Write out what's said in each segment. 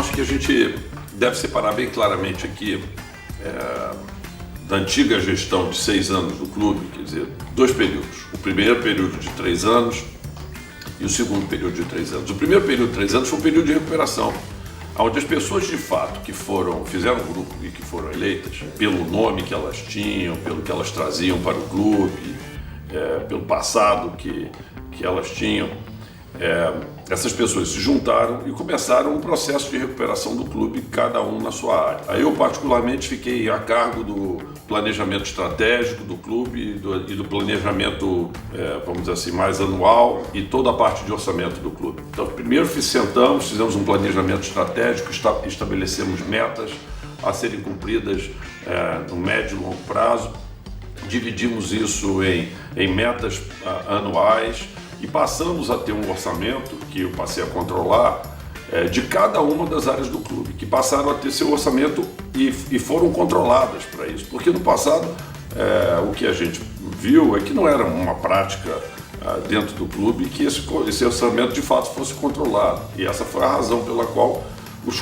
acho que a gente deve separar bem claramente aqui da antiga gestão de 6 anos do clube, quer dizer, 2 períodos. O primeiro período de 3 anos e o segundo período de 3 anos. O primeiro período de 3 anos foi um período de recuperação, onde as pessoas de fato que fizeram o grupo e que foram eleitas, pelo nome que elas tinham, pelo que elas traziam para o clube, pelo passado que elas tinham, essas pessoas se juntaram e começaram um processo de recuperação do clube, cada um na sua área. Aí eu particularmente fiquei a cargo do planejamento estratégico do clube e do planejamento, vamos dizer assim, mais anual e toda a parte de orçamento do clube. Então primeiro fizemos um planejamento estratégico, estabelecemos metas a serem cumpridas no médio e longo prazo, dividimos isso em metas anuais, e passamos a ter um orçamento, que eu passei a controlar, de cada uma das áreas do clube, que passaram a ter seu orçamento e foram controladas para isso. Porque no passado, o que a gente viu é que não era uma prática dentro do clube que esse orçamento de fato fosse controlado. E essa foi a razão pela qual os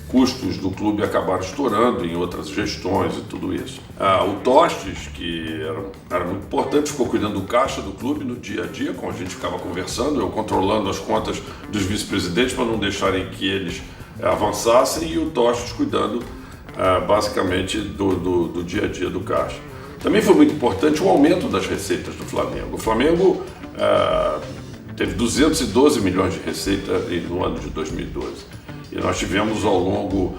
custos do clube acabaram estourando em outras gestões e tudo isso. O Tostes, que era muito importante, ficou cuidando do caixa do clube no dia a dia, como a gente ficava conversando, eu controlando as contas dos vice-presidentes para não deixarem que eles avançassem, e o Tostes cuidando basicamente do dia a dia do caixa. Também foi muito importante o aumento das receitas do Flamengo. O Flamengo teve 212 milhões de receita no ano de 2012. E nós tivemos ao longo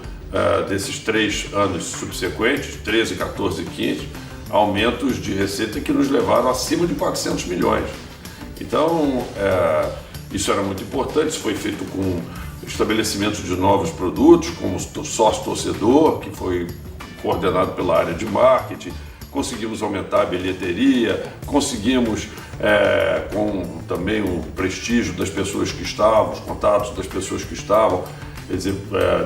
desses 3 anos subsequentes, 13, 14 e 15, aumentos de receita que nos levaram acima de 400 milhões. Então, isso era muito importante, isso foi feito com estabelecimento de novos produtos, como o sócio-torcedor, que foi coordenado pela área de marketing. Conseguimos aumentar a bilheteria, conseguimos, com também o prestígio das pessoas que estavam, os contatos das pessoas que estavam, quer dizer,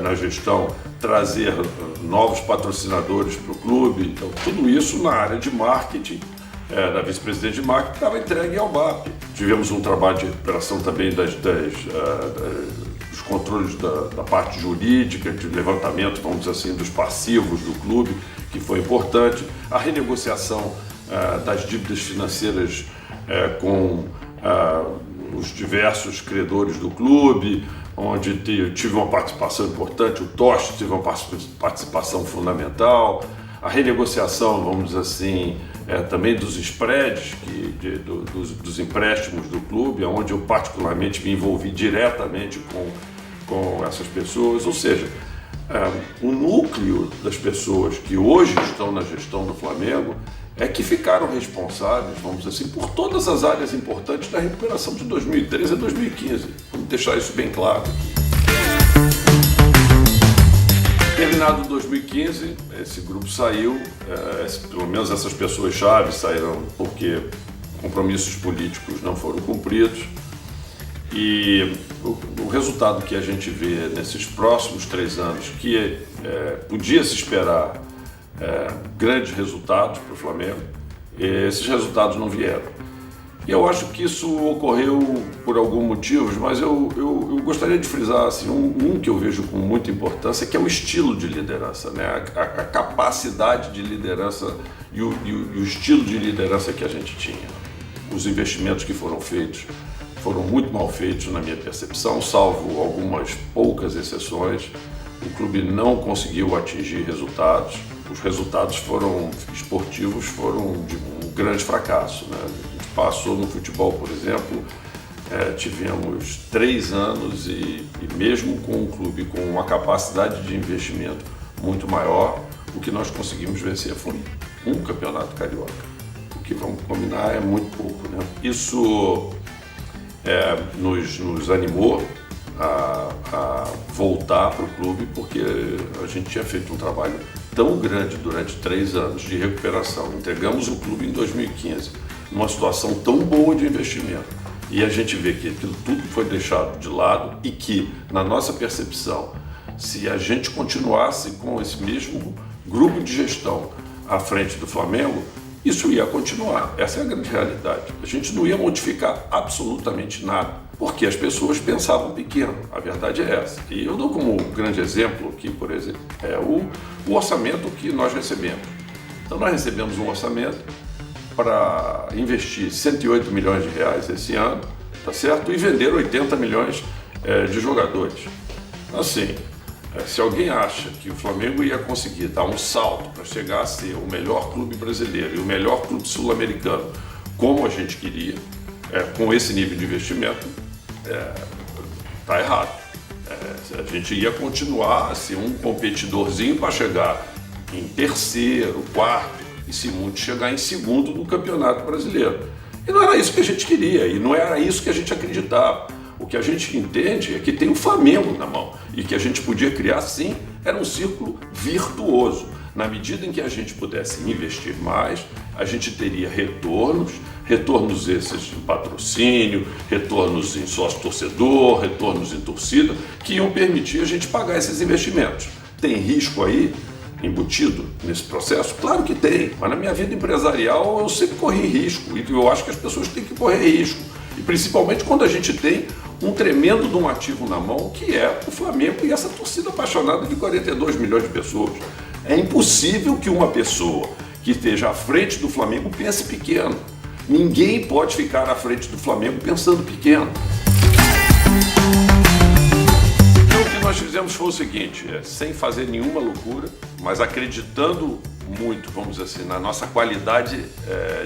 na gestão, trazer novos patrocinadores para o clube. Então, tudo isso na área de marketing, da vice-presidente de marketing, estava entregue ao BAP. Tivemos um trabalho de recuperação também dos controles da parte jurídica, de levantamento, vamos dizer assim, dos passivos do clube, que foi importante. A renegociação das dívidas financeiras com os diversos credores do clube, onde tive uma participação importante, o Tostes teve uma participação fundamental, a renegociação, vamos dizer assim, também dos spreads, dos empréstimos do clube, onde eu particularmente me envolvi diretamente com essas pessoas, ou seja, o núcleo das pessoas que hoje estão na gestão do Flamengo que ficaram responsáveis, vamos dizer assim, por todas as áreas importantes da recuperação de 2013 a 2015. Vamos deixar isso bem claro aqui. Terminado 2015, esse grupo saiu, pelo menos essas pessoas-chave saíram porque compromissos políticos não foram cumpridos. E o resultado que a gente vê nesses próximos 3 anos, que podia se esperar grandes resultados para o Flamengo, esses resultados não vieram. E eu acho que isso ocorreu por alguns motivos, mas eu gostaria de frisar assim, um que eu vejo com muita importância, que é o estilo de liderança, né? A capacidade de liderança e o estilo de liderança que a gente tinha. Os investimentos que foram feitos foram muito mal feitos na minha percepção, salvo algumas poucas exceções. O clube não conseguiu atingir resultados. Os resultados esportivos foram de um grande fracasso, né? A gente passou no futebol, por exemplo, tivemos 3 anos e mesmo com um clube com uma capacidade de investimento muito maior, o que nós conseguimos vencer foi um campeonato carioca. O que, vamos combinar, é muito pouco, né? Isso nos animou a voltar para o clube, porque a gente tinha feito um trabalho tão grande durante 3 anos de recuperação. Entregamos o clube em 2015, numa situação tão boa de investimento. E a gente vê que aquilo tudo foi deixado de lado e que, na nossa percepção, se a gente continuasse com esse mesmo grupo de gestão à frente do Flamengo, isso ia continuar. Essa é a grande realidade. A gente não ia modificar absolutamente nada. porque as pessoas pensavam pequeno, a verdade é essa. E eu dou como grande exemplo aqui, por exemplo, o orçamento que nós recebemos. Então nós recebemos um orçamento para investir 108 milhões de reais esse ano, tá certo? E vender 80 milhões de jogadores. Assim, se alguém acha que o Flamengo ia conseguir dar um salto para chegar a ser o melhor clube brasileiro e o melhor clube sul-americano, como a gente queria, com esse nível de investimento, tá errado. A gente ia continuar a ser um competidorzinho para chegar em terceiro, quarto e, se muito, chegar em segundo no Campeonato Brasileiro. E não era isso que a gente queria, e não era isso que a gente acreditava. O que a gente entende é que tem o Flamengo na mão e que a gente podia criar, sim, era um círculo virtuoso. Na medida em que a gente pudesse investir mais, a gente teria retornos esses em patrocínio, retornos em sócio-torcedor, retornos em torcida, que iam permitir a gente pagar esses investimentos. Tem risco aí embutido nesse processo? Claro que tem, mas na minha vida empresarial eu sempre corri risco e eu acho que as pessoas têm que correr risco. E principalmente quando a gente tem um tremendo de um ativo na mão, que é o Flamengo e essa torcida apaixonada de 42 milhões de pessoas. É impossível que uma pessoa que esteja à frente do Flamengo pense pequeno. Ninguém pode ficar à frente do Flamengo pensando pequeno. Então o que nós fizemos foi o seguinte, sem fazer nenhuma loucura, mas acreditando muito, vamos dizer assim, na nossa qualidade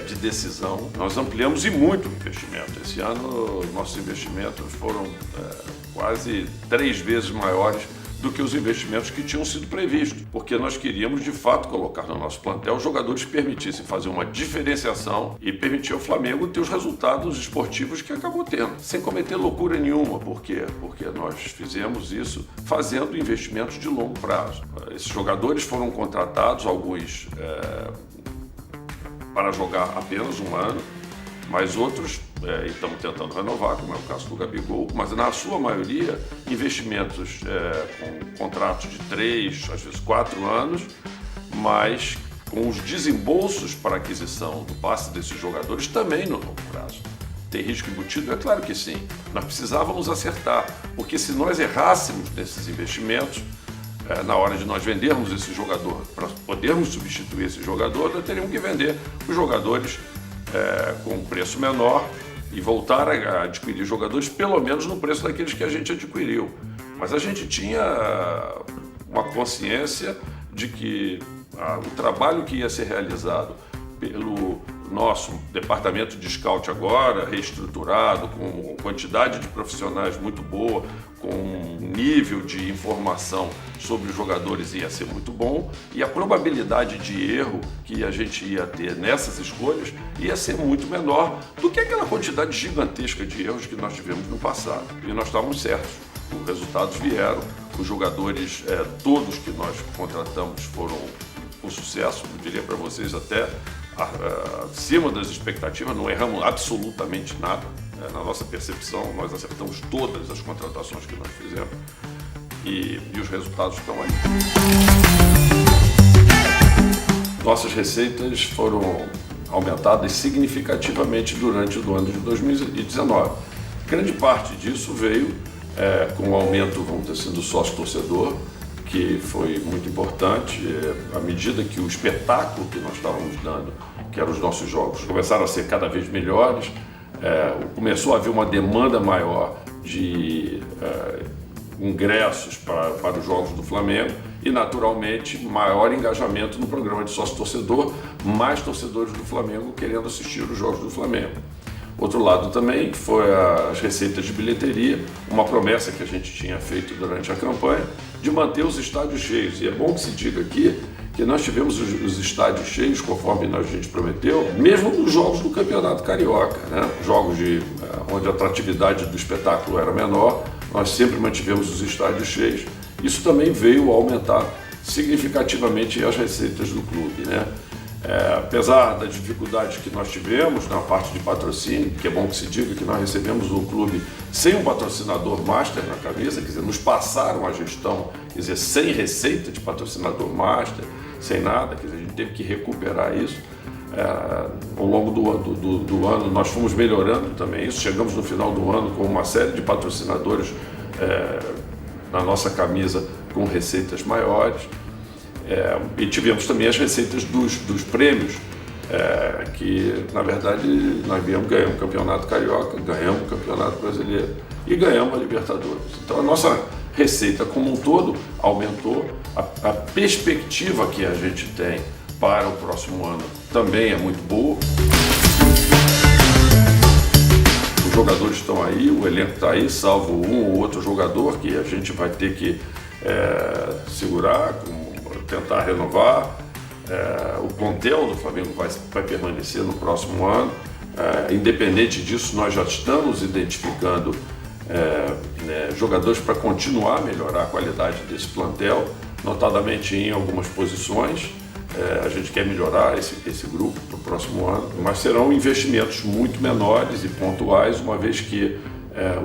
de decisão, nós ampliamos e muito o investimento. Esse ano, nossos investimentos foram quase 3 vezes maiores do que os investimentos que tinham sido previstos, porque nós queríamos, de fato, colocar no nosso plantel jogadores que permitissem fazer uma diferenciação e permitir ao Flamengo ter os resultados esportivos que acabou tendo, sem cometer loucura nenhuma. Por quê? Porque nós fizemos isso fazendo investimentos de longo prazo. Esses jogadores foram contratados, alguns para jogar apenas um ano, mas outros estamos tentando renovar, como é o caso do Gabigol, mas na sua maioria investimentos com contratos de 3, às vezes 4 anos, mas com os desembolsos para aquisição do passe desses jogadores também no longo prazo. Tem risco embutido? É claro que sim. Nós precisávamos acertar, porque se nós errássemos nesses investimentos, na hora de nós vendermos esse jogador, para podermos substituir esse jogador, nós teríamos que vender os jogadores com um preço menor e voltar a adquirir jogadores pelo menos no preço daqueles que a gente adquiriu. Mas a gente tinha uma consciência de que o trabalho que ia ser realizado pelo nosso departamento de scout agora, reestruturado, com quantidade de profissionais muito boa, com um nível de informação sobre os jogadores ia ser muito bom, e a probabilidade de erro que a gente ia ter nessas escolhas ia ser muito menor do que aquela quantidade gigantesca de erros que nós tivemos no passado. E nós estávamos certos, os resultados vieram, os jogadores todos que nós contratamos foram com sucesso, eu diria para vocês até acima das expectativas, não erramos absolutamente nada. Na nossa percepção, nós acertamos todas as contratações que nós fizemos e os resultados estão aí. Nossas receitas foram aumentadas significativamente durante o ano de 2019. Grande parte disso veio com o aumento, vamos dizer assim, do sócio-torcedor, que foi muito importante, à medida que o espetáculo que nós estávamos dando, que eram os nossos jogos, começaram a ser cada vez melhores, começou a haver uma demanda maior de ingressos para os jogos do Flamengo e, naturalmente, maior engajamento no programa de sócio-torcedor, mais torcedores do Flamengo querendo assistir os jogos do Flamengo. Outro lado também foi as receitas de bilheteria, uma promessa que a gente tinha feito durante a campanha de manter os estádios cheios. E é bom que se diga aqui que nós tivemos os estádios cheios, conforme a gente prometeu, mesmo nos jogos do Campeonato Carioca, né? Jogos onde a atratividade do espetáculo era menor, nós sempre mantivemos os estádios cheios. Isso também veio a aumentar significativamente as receitas do clube, né? Apesar das dificuldades que nós tivemos na parte de patrocínio, que é bom que se diga que nós recebemos um clube sem um patrocinador master na camisa, quer dizer, nos passaram a gestão, quer dizer, sem receita de patrocinador master, sem nada, quer dizer, a gente teve que recuperar isso. Ao longo do ano nós fomos melhorando também isso, chegamos no final do ano com uma série de patrocinadores na nossa camisa com receitas maiores, e tivemos também as receitas dos prêmios, que na verdade nós ganhamos o Campeonato Carioca, ganhamos o Campeonato Brasileiro e ganhamos a Libertadores. Então a nossa receita como um todo aumentou, a perspectiva que a gente tem para o próximo ano também é muito boa. Os jogadores estão aí, o elenco está aí, salvo um ou outro jogador que a gente vai ter que segurar, tentar renovar. O plantel do Flamengo vai permanecer no próximo ano. Independente disso, nós já estamos identificando jogadores para continuar a melhorar a qualidade desse plantel, notadamente em algumas posições. A gente quer melhorar esse grupo para o próximo ano, mas serão investimentos muito menores e pontuais, uma vez que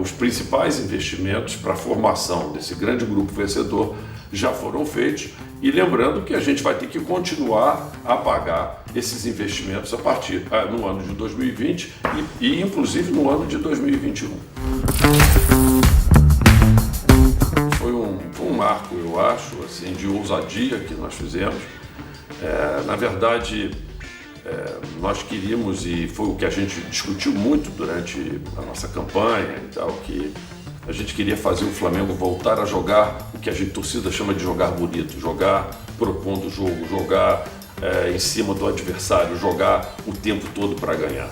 os principais investimentos para a formação desse grande grupo vencedor já foram feitos, e lembrando que a gente vai ter que continuar a pagar esses investimentos a partir no ano de 2020 e inclusive no ano de 2021. Foi um marco, eu acho, assim, de ousadia que nós fizemos. Na verdade, nós queríamos, e foi o que a gente discutiu muito durante a nossa campanha e tal, que a gente queria fazer o Flamengo voltar a jogar o que a gente torcida chama de jogar bonito, jogar propondo o jogo, jogar em cima do adversário, jogar o tempo todo para ganhar.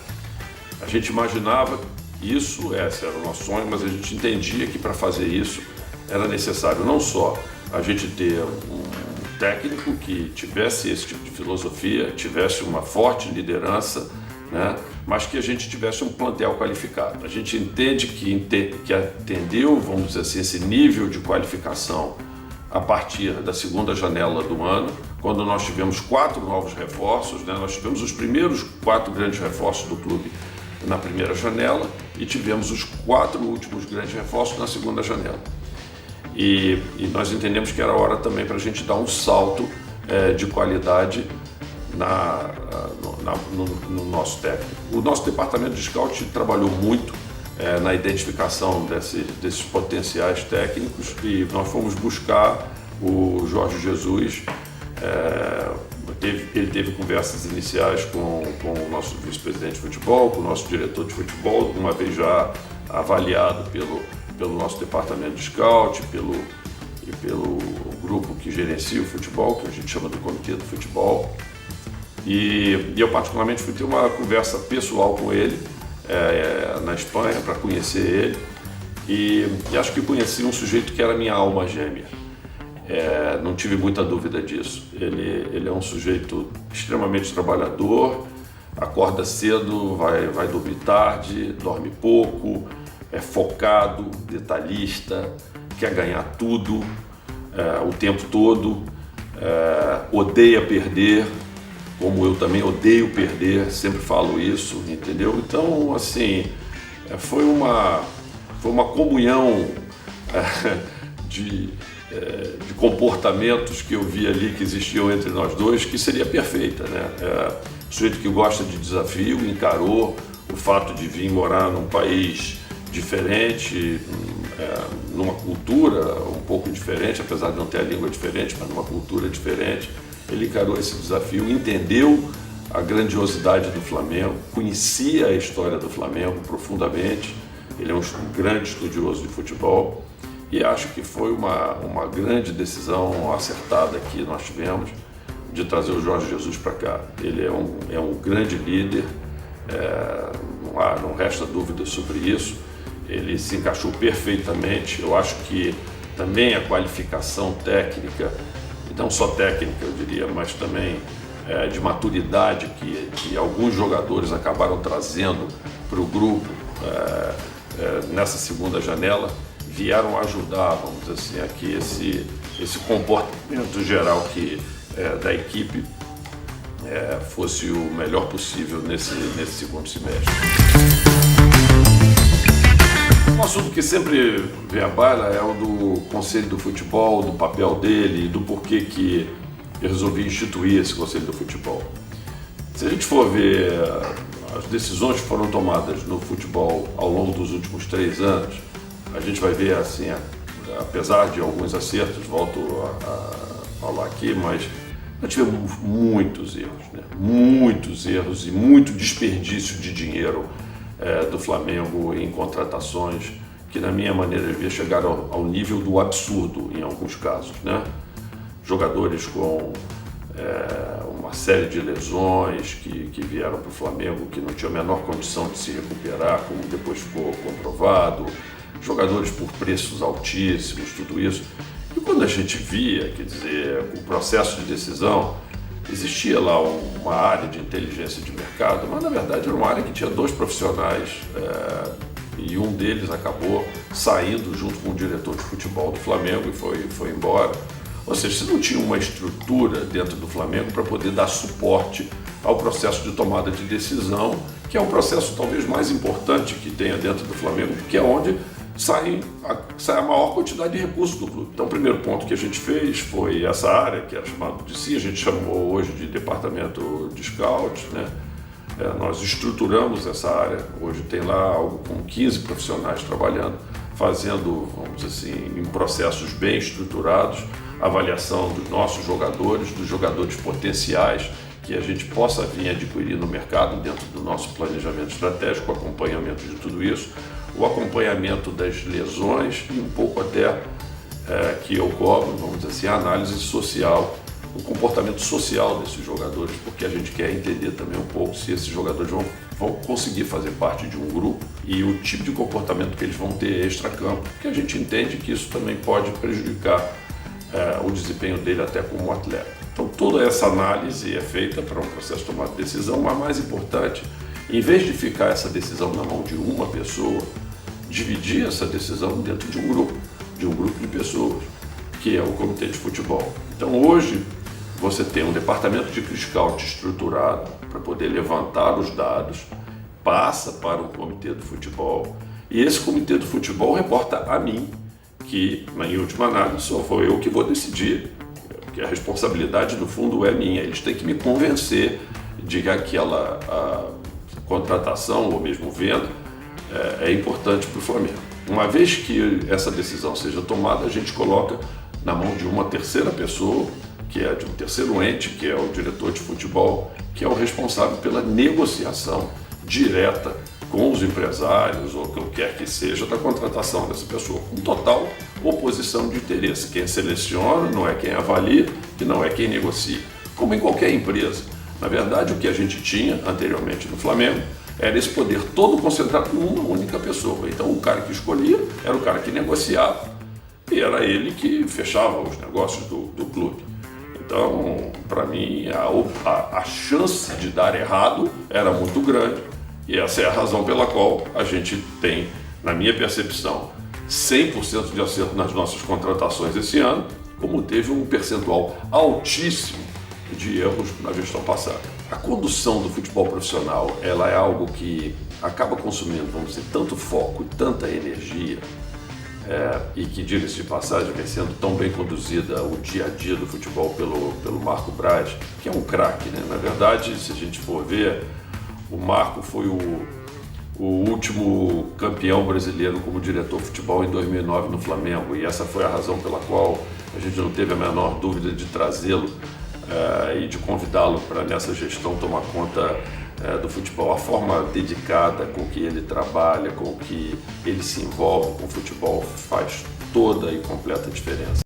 A gente imaginava isso, esse era o nosso sonho, mas a gente entendia que para fazer isso era necessário não só a gente ter um técnico que tivesse esse tipo de filosofia, tivesse uma forte liderança, né? Mas que a gente tivesse um plantel qualificado. A gente entende que atendeu, vamos dizer assim, esse nível de qualificação a partir da segunda janela do ano, quando nós tivemos 4 novos reforços, né? Nós tivemos os primeiros 4 grandes reforços do clube na primeira janela e tivemos os 4 últimos grandes reforços na segunda janela. E nós entendemos que era hora também para a gente dar um salto de qualidade no nosso técnico. O nosso departamento de scout trabalhou muito na identificação desses potenciais técnicos, e nós fomos buscar o Jorge Jesus. Ele teve conversas iniciais com o nosso vice-presidente de futebol, com o nosso diretor de futebol, uma vez já avaliado pelo nosso departamento de scout, pelo grupo que gerencia o futebol, que a gente chama do Comitê do Futebol. E eu particularmente fui ter uma conversa pessoal com ele na Espanha para conhecer ele, e acho que conheci um sujeito que era minha alma gêmea. Não tive muita dúvida disso. Ele é um sujeito extremamente trabalhador, acorda cedo, vai dormir tarde, dorme pouco, é focado, detalhista, quer ganhar tudo o tempo todo, odeia perder, como eu também odeio perder, sempre falo isso, entendeu? Então, assim, foi uma comunhão de comportamentos que eu vi ali que existiam entre nós dois, que seria perfeita, né? Um sujeito que gosta de desafio, encarou o fato de vir morar num país diferente, numa cultura um pouco diferente, apesar de não ter a língua diferente, mas numa cultura diferente. Ele encarou esse desafio, entendeu a grandiosidade do Flamengo, conhecia a história do Flamengo profundamente. Ele é um grande estudioso de futebol, e acho que foi uma grande decisão acertada que nós tivemos de trazer o Jorge Jesus para cá. Ele é um grande líder, não resta dúvida sobre isso. Ele se encaixou perfeitamente. Eu acho que também a qualificação técnica, não só técnica eu diria, mas também de maturidade que alguns jogadores acabaram trazendo para o grupo nessa segunda janela, vieram ajudar, vamos dizer assim, a que esse comportamento geral da equipe fosse o melhor possível nesse segundo semestre. Um assunto que sempre vem à baila é o do Conselho do Futebol, do papel dele e do porquê que eu resolvi instituir esse Conselho do Futebol. Se a gente for ver as decisões que foram tomadas no futebol ao longo dos últimos 3 anos, a gente vai ver assim, apesar de alguns acertos, volto a falar aqui, mas nós tivemos muitos erros, né? Muitos erros e muito desperdício de dinheiro do Flamengo em contratações que, na minha maneira de ver, chegaram ao nível do absurdo em alguns casos, né? Jogadores com uma série de lesões que vieram para o Flamengo que não tinham a menor condição de se recuperar, como depois ficou comprovado, jogadores por preços altíssimos, tudo isso. E quando a gente via, quer dizer, o processo de decisão, existia lá uma área de inteligência de mercado, mas na verdade era uma área que tinha 2 profissionais e um deles acabou saindo junto com o diretor de futebol do Flamengo e foi embora. Ou seja, você não tinha uma estrutura dentro do Flamengo para poder dar suporte ao processo de tomada de decisão, que é um processo talvez mais importante que tenha dentro do Flamengo, porque é onde sai a maior quantidade de recursos do clube. Então, o primeiro ponto que a gente fez foi essa área, que era chamada de si, a gente chamou hoje de departamento de scout, né? Nós estruturamos essa área, hoje tem lá algo com 15 profissionais trabalhando, fazendo, vamos dizer assim, em processos bem estruturados, avaliação dos nossos jogadores, dos jogadores potenciais que a gente possa vir adquirir no mercado dentro do nosso planejamento estratégico, o acompanhamento de tudo isso, o acompanhamento das lesões e um pouco até que eu cobro, vamos dizer assim, a análise social, o comportamento social desses jogadores, porque a gente quer entender também um pouco se esses jogadores vão conseguir fazer parte de um grupo e o tipo de comportamento que eles vão ter extra-campo, porque a gente entende que isso também pode prejudicar o desempenho dele até como atleta. Então toda essa análise é feita para um processo de tomada de decisão, mas mais importante, em vez de ficar essa decisão na mão de uma pessoa, dividir essa decisão dentro de um grupo de pessoas, que é o comitê de futebol. Então hoje você tem um departamento de scout estruturado para poder levantar os dados, passa para o comitê do futebol e esse comitê do futebol reporta a mim, que, em última análise, só foi eu que vou decidir, porque a responsabilidade, no fundo, é minha. Eles têm que me convencer de que aquela contratação, ou mesmo venda, é importante para o Flamengo. Uma vez que essa decisão seja tomada, a gente coloca na mão de uma terceira pessoa, que é de um terceiro ente, que é o diretor de futebol, que é o responsável pela negociação direta com os empresários ou o que quer que seja da contratação dessa pessoa, com total oposição de interesse. Quem seleciona não é quem avalia, que não é quem negocia, como em qualquer empresa. Na verdade, o que a gente tinha anteriormente no Flamengo era esse poder todo concentrado numa única pessoa. Então, o cara que escolhia era o cara que negociava e era ele que fechava os negócios do clube. Então, para mim, a chance de dar errado era muito grande. E essa é a razão pela qual a gente tem, na minha percepção, 100% de acerto nas nossas contratações esse ano, como teve um percentual altíssimo de erros na gestão passada. A condução do futebol profissional, ela é algo que acaba consumindo, vamos dizer, tanto foco e tanta energia, e que, diga-se de passagem, vem sendo tão bem conduzida o dia a dia do futebol pelo Marco Braz, que é um craque, né? Na verdade, se a gente for ver, o Marco foi o último campeão brasileiro como diretor de futebol em 2009 no Flamengo, e essa foi a razão pela qual a gente não teve a menor dúvida de trazê-lo e de convidá-lo para, nessa gestão, tomar conta do futebol. A forma dedicada com que ele trabalha, com que ele se envolve com o futebol, faz toda e completa diferença.